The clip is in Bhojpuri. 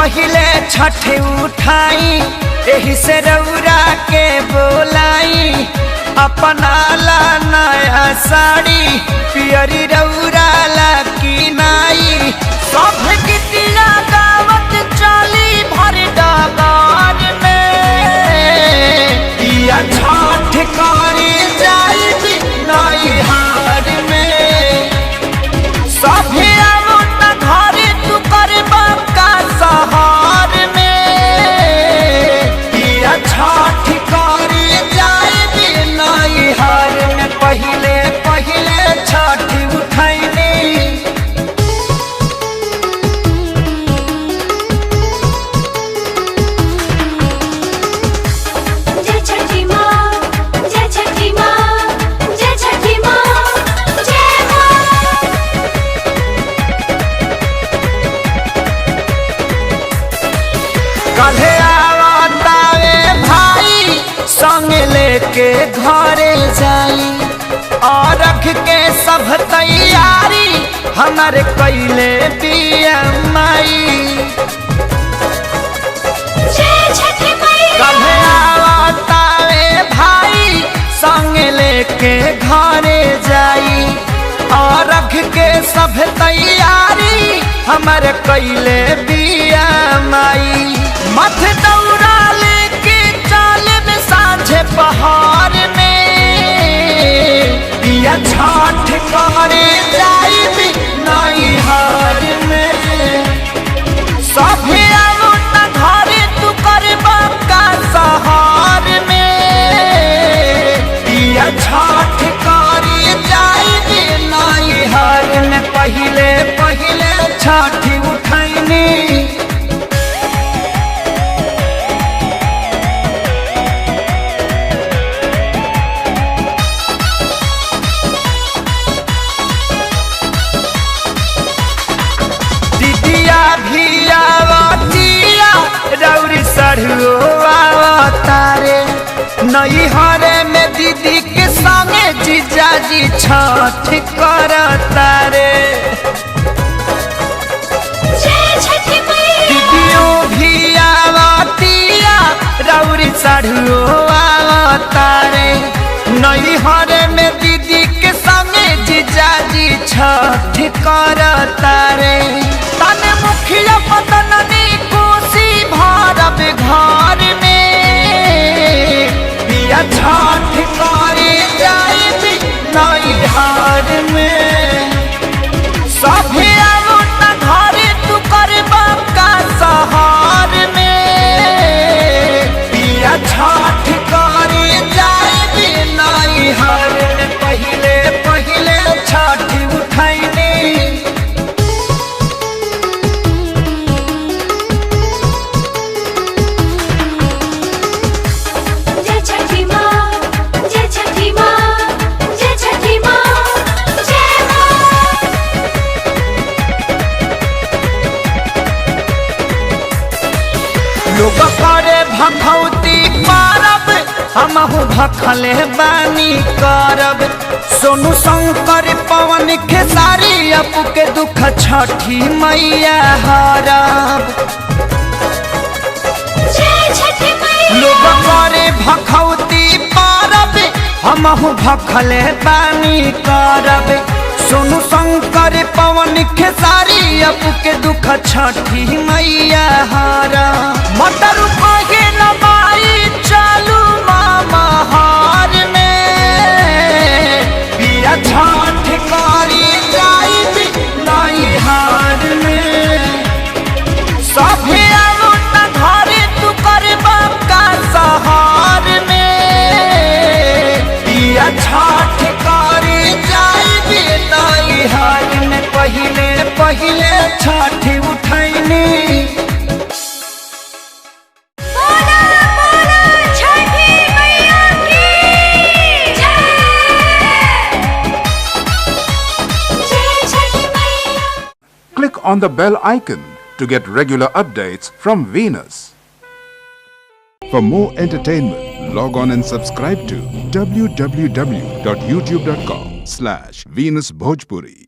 पहिले छठ उठाई एही से रउरा के बोलाई अपना ला नया साड़ी पियरी रउरा ला की नाई सब गीतिया गावत चली भर डगार में या छठ करी जाई नई हार में सभी घरे तू करबा का सहार में या छठ करी जाई नई हार में पहिले पहिले छठ उठैनी कल्हे आवतावे भाई संग लेके घरे जाई और रख के सब तैयारी हमारे कैले बिया माई कल्हे आवतावे भाई संग लेके घरे जाई और रख के सब तैयारी हमारे कैले बिया माई मथ दौड़ा लेके चाल में सांझे पहाड़ में या छठ करे जाई नई हार में सभी आवता घरे तू करबा का सहार में या छठ करे जाई नई हार में पहिले पहिले छठ उठैनी तारे नई हरे में दीदी के संगे जीजाजी छठ कर तारे दीदियों भी आवतिया रौरी चढ़ो तारे नई हरे में दीदी के संगे जीजाजी छठ कर तारे तने मुखिया पतननी कोसी भारब घर में या छठ करे जाई नई हार में सभी आवता घरे तू करबा का सहार में या छठ करे जाई नई हार में पहिले पहिले छठ उठैनी लोग करे भखौती पारब हमहु भखले बानी करब सोनू शंकर पवन खेसारी अपू के दुख छठी मैया हरब लोग करे भखौती पारब हमहु भखले बानी करब सोनू शंकर पवन खेसारी अपू के दुख छठी मैया हारा मटर कहे नबाई चालू मामा हार में पिया छठ करी जाई नई हार में सभी आवता घरे तू करबा का सहार में पिया छठ करी जाई नई हार में पहिले पहिले Chhath उठैनी Click on the bell icon to get regular updates from Venus. For more entertainment, log on and subscribe to www.youtube.com/Venus Bhojpuri.